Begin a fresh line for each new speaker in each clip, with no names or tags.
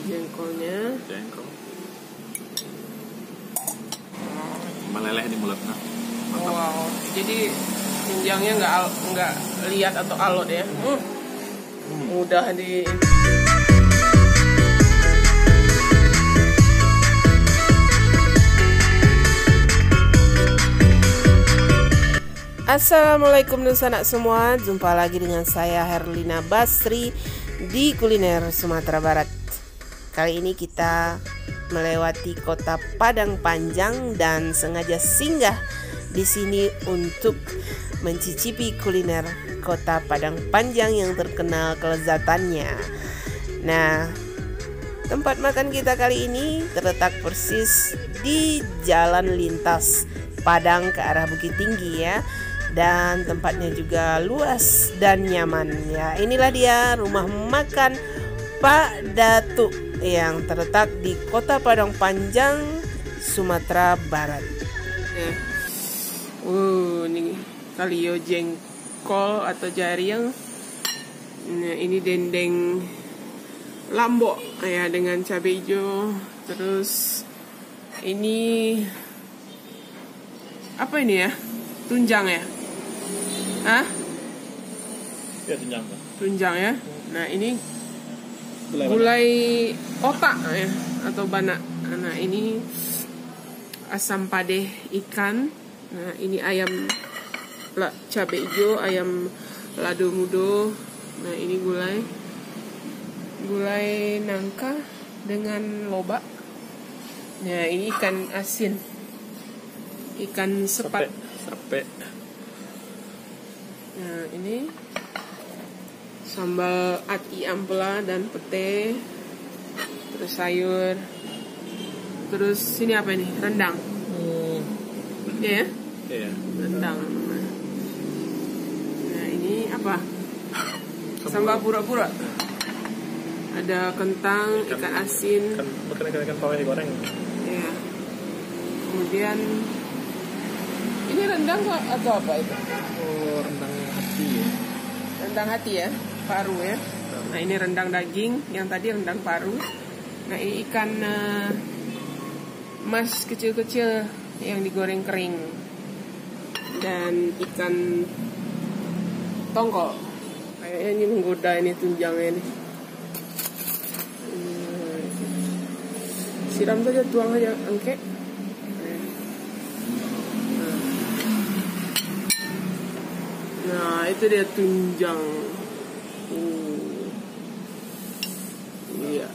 jengkolnya.
Jengkol. Meleleh di mulutnya. Mantap.
Wow, jadi tunjangnya nggak lihat atau alot ya. Mudah di. Assalamualaikum dan sanak semua. Jumpa lagi dengan saya Herlina Basri di Kuliner Sumatera Barat. Kali ini kita melewati kota Padang Panjang dan sengaja singgah di sini untuk mencicipi kuliner kota Padang Panjang yang terkenal kelezatannya. Nah, tempat makan kita kali ini terletak persis di jalan lintas Padang ke arah Bukit Tinggi ya. Dan tempatnya juga luas dan nyaman ya. Inilah dia rumah makan Pak Datuk yang terletak di kota Padang Panjang, Sumatera Barat. Ini kalio jengkol atau jariang. Nah, ini dendeng lombok ya dengan cabai hijau. Terus ini apa ini ya? Tunjang ya? Hah?
Ya tunjang.
Tunjang ya. Nah, ini gulai otak ya atau banak. Nah, ini asam padeh ikan. Nah, ini ayam cabai hijau, ayam lado mudo. Nah, ini gulai nangka dengan lobak. Nah, ini ikan asin, ikan sepat. Nah, ini sambal ati ampela dan pete. Terus sayur. Terus sini apa ini? Rendang. Ya?
Iya.
Rendang. Nah, ini apa? Sambal pura-pura. Ada kentang, ikan asin.
Ikan pawai goreng.
Ya. Kemudian ini rendang atau apa itu?
Oh, rendang hati ya.
Rendang hati ya, paru ya. Nah, ini rendang daging, yang tadi rendang paru. Nah, ini ikan mas kecil-kecil yang digoreng kering. Dan ikan tongkol. Kayaknya ini menggoda ini tunjangnya nih. Siram saja, tuang aja angke. Nah, itu dia tunjang. Iya.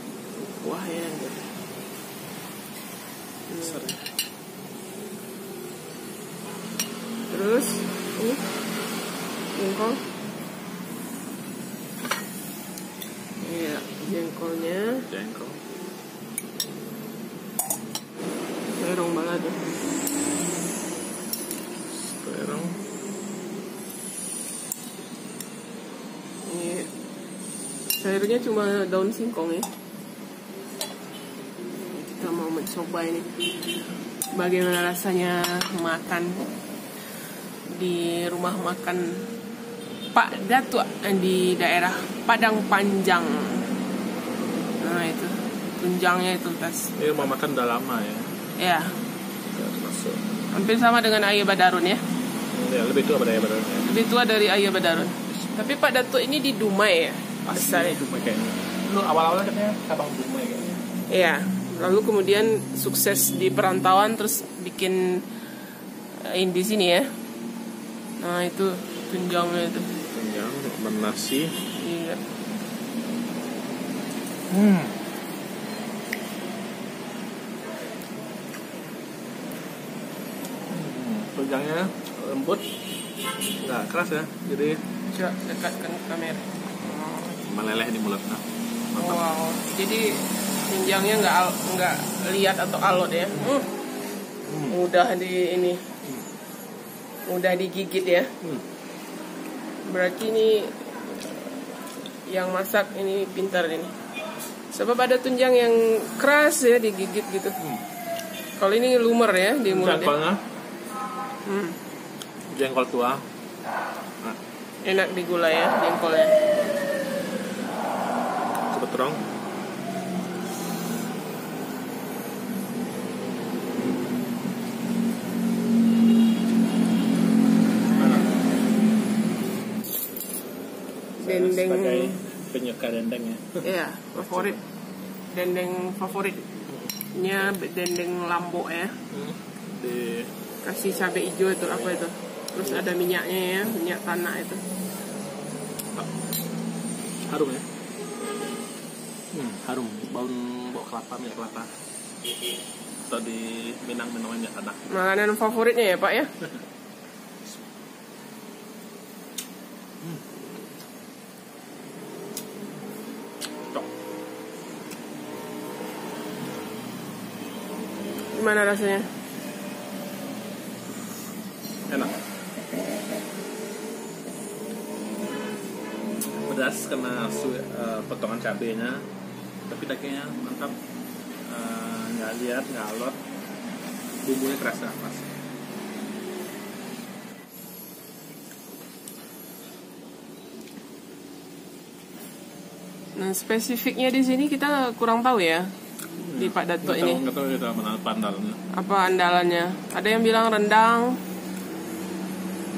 Wah ya. Terus ini jengkol. Iya, jengkolnya.
Jengkol.
Terong balado.
Terong.
Sayurnya cuma daun singkong ya. Kita mau mencoba ini. Bagaimana rasanya makan di rumah makan Pak Datuk di daerah Padang Panjang. Nah, itu tunjangnya itu tas.
Ini rumah makan udah lama ya.
Ya.
Masuk.
Hampir sama dengan Ayah Badarun ya.
Ya, lebih tua pada Ayah Badarun ya.
Lebih tua dari Ayah Badarun. Tapi Pak Datuk ini di Dumai ya.
Asal Dumai kayaknya. Lu awal-awalnya katanya cabang Dumai kayaknya.
Iya. Lalu kemudian sukses di perantauan terus bikin di sini ya. Nah, itu tunjangnya itu.
Tunjang nasi.
Iya.
Tunjangnya lembut, nggak keras ya, jadi
Coba dekatkan kamera.
meleleh di mulutnya. Mantap.
Wow, jadi tunjangnya nggak lihat atau alot ya. Mudah mudah digigit ya. Berarti ini yang masak ini pintar ini. Sebab ada tunjang yang keras ya digigit gitu. Kalau ini lumer ya di mulut.
Jengkolnya, jengkol tua.
Enak digulai ya jengkolnya.
Coba terong.
dendeng
sebagai penyuka dendeng ya.
Iya, favorit. Dendeng favoritnya dendeng Lombok ya. Kasih cabai hijau itu apa itu? Terus ada minyaknya ya, minyak tanah itu.
Harum ya. Harum, bau kelapa, minyak kelapa. Atau di Minang minyak tanah.
Makanan favoritnya ya Pak ya? Gimana rasanya?
Enak. Pedas karena potongan cabenya, tapi dagingnya mantap. Nggak lihat, nggak alot, bumbunya kerasa pas.
Nah, spesifiknya di sini kita kurang tahu ya. Di Pak Dato ini.
Nggak tahu itu apa andalannya.
Apa andalannya? Ada yang bilang rendang.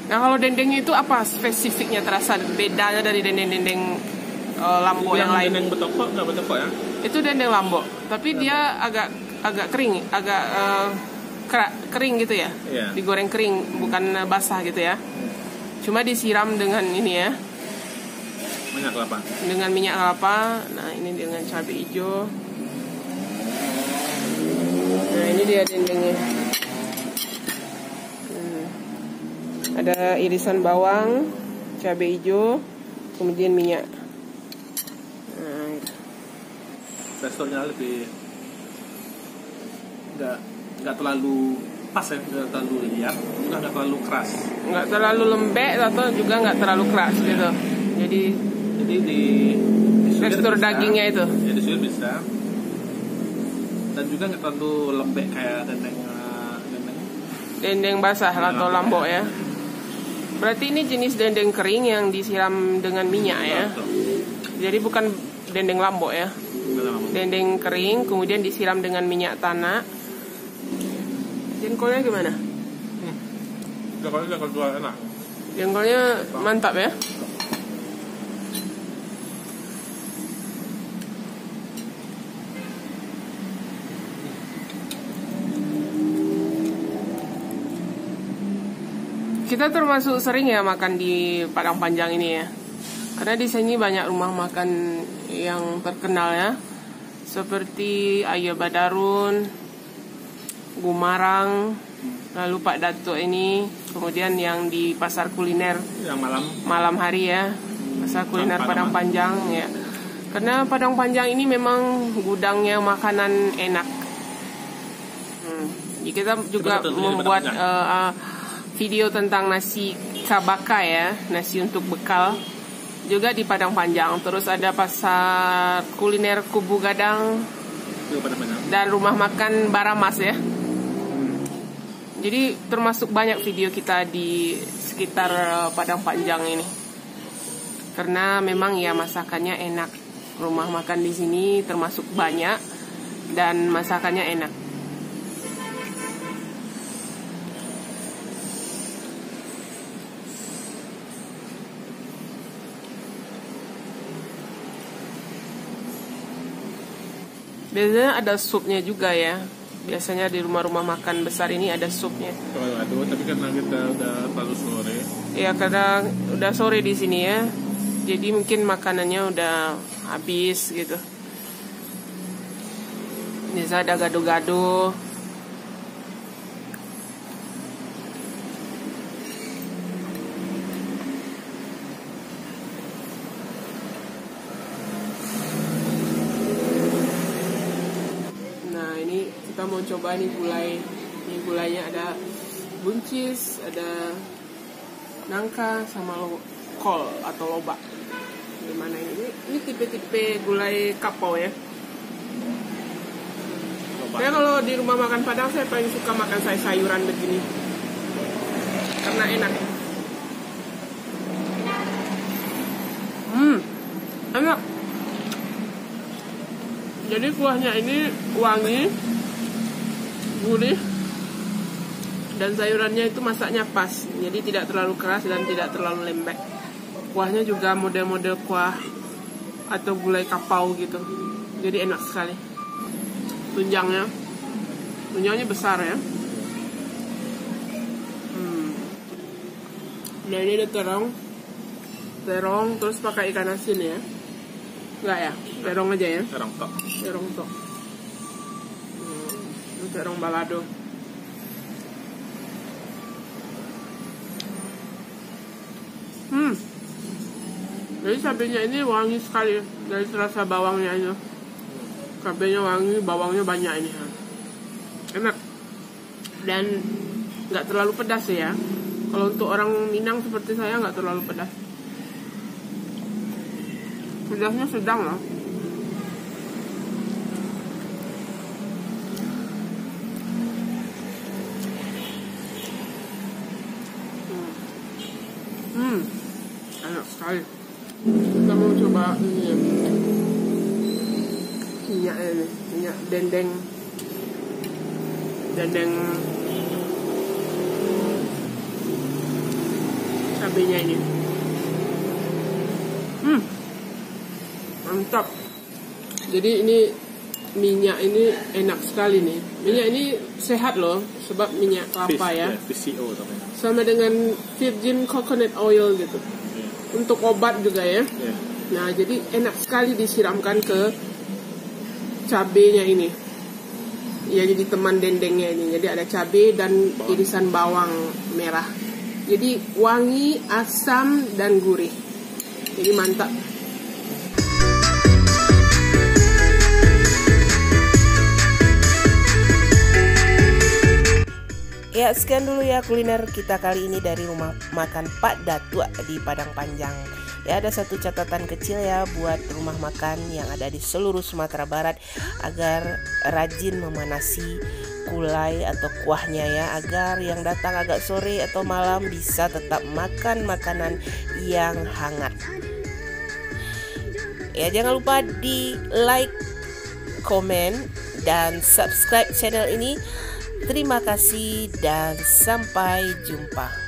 Nah, kalau dendengnya itu apa spesifiknya terasa bedanya dari dendeng-dendeng Lombok yang lain?
Dendeng betokok nggak betokok ya?
Itu dendeng Lombok, tapi dia agak kering, agak kering gitu ya.
Iya.
Digoreng kering, bukan basah gitu ya. Cuma disiram dengan ini ya.
Minyak kelapa. Dengan
minyak kelapa. Nah, ini dengan cabai hijau. Nah, ini dia dendengnya. Ada irisan bawang, cabai hijau, kemudian minyak. Nah,
teksturnya lebih nggak terlalu pas ya, nggak terlalu liat, juga nggak terlalu keras.
Nggak terlalu lembek atau juga nggak terlalu keras gitu. Jadi
di
tekstur
bisa,
dagingnya itu.
Ya di sini bisa. Dan juga nggak terlalu lembek kayak
dendeng basah atau Lombok ya. Berarti ini jenis dendeng kering yang disiram dengan minyak ya. Jadi bukan dendeng Lombok ya. Dendeng kering kemudian disiram dengan minyak tanah. Jengkolnya gimana?
Jengkolnya jual enak.
Jengkolnya mantap ya. Kita termasuk sering ya makan di Padang Panjang ini ya. Karena di sini banyak rumah makan yang terkenal ya. Seperti Ayah Badarun, Gumarang, lalu Pak Dato ini, kemudian yang di pasar kuliner
yang
malam hari ya, pasar kuliner Padang Panjang ya. Karena Padang Panjang ini memang gudangnya makanan enak. Jadi kita juga membuat video tentang nasi kabaka ya, nasi untuk bekal juga di Padang Panjang. Terus ada pasar kuliner Kubu Gadang dan rumah makan Baramas ya. Jadi termasuk banyak video kita di sekitar Padang Panjang ini. Karena memang ya masakannya enak. Rumah makan di sini termasuk banyak dan masakannya enak. Biasanya ada supnya juga ya. Biasanya di rumah-rumah makan besar ini ada supnya.
Aduh, tapi karena kita udah terlalu sore.
Iya, karena udah sore di sini ya. Jadi mungkin makanannya udah habis gitu. Biasa ada gado-gado. Kita mau coba nih gulai. Ini gulainya ada buncis, ada nangka sama kol atau lobak. Gimana ini? Ini tipe-tipe gulai kapau ya. Saya kalau di rumah makan Padang saya paling suka makan sayuran begini. Karena enak. Enak. Jadi kuahnya ini wangi, gurih, dan sayurannya itu masaknya pas, jadi tidak terlalu keras dan tidak terlalu lembek. Kuahnya juga model-model kuah atau gulai kapau gitu. Jadi enak sekali. Tunjangnya besar ya. Nah ini ada terong terus pakai ikan asin ya. Enggak ya? Terong aja ya?
Terong tok.
Ini terong balado. Jadi cabenya ini wangi sekali dari rasa bawangnya aja. Cabenya wangi, bawangnya banyak ini. Enak. Dan nggak terlalu pedas ya. Kalau untuk orang Minang seperti saya nggak terlalu pedas. Pedasnya sedang loh. Enak sekali. Kita mau coba ini minyak dendeng cabenya ini. Mantap. Jadi ini minyak ini enak sekali nih. Minyak ini sehat loh, sebab minyak kelapa ya.
VCO
sama dengan virgin coconut oil gitu. Untuk obat juga ya. Nah, jadi enak sekali disiramkan ke cabenya ini. Ya, jadi teman dendengnya ini. Jadi ada cabai dan irisan bawang merah. Jadi wangi, asam, dan gurih. Jadi mantap. Ya, sekian dulu ya kuliner kita kali ini dari rumah makan Pak Datua di Padang Panjang. Ya, ada satu catatan kecil ya buat rumah makan yang ada di seluruh Sumatera Barat agar rajin memanasi kulai atau kuahnya ya, agar yang datang agak sore atau malam bisa tetap makan makanan yang hangat. Ya, jangan lupa di like, komen, dan subscribe channel ini. Terima kasih dan sampai jumpa.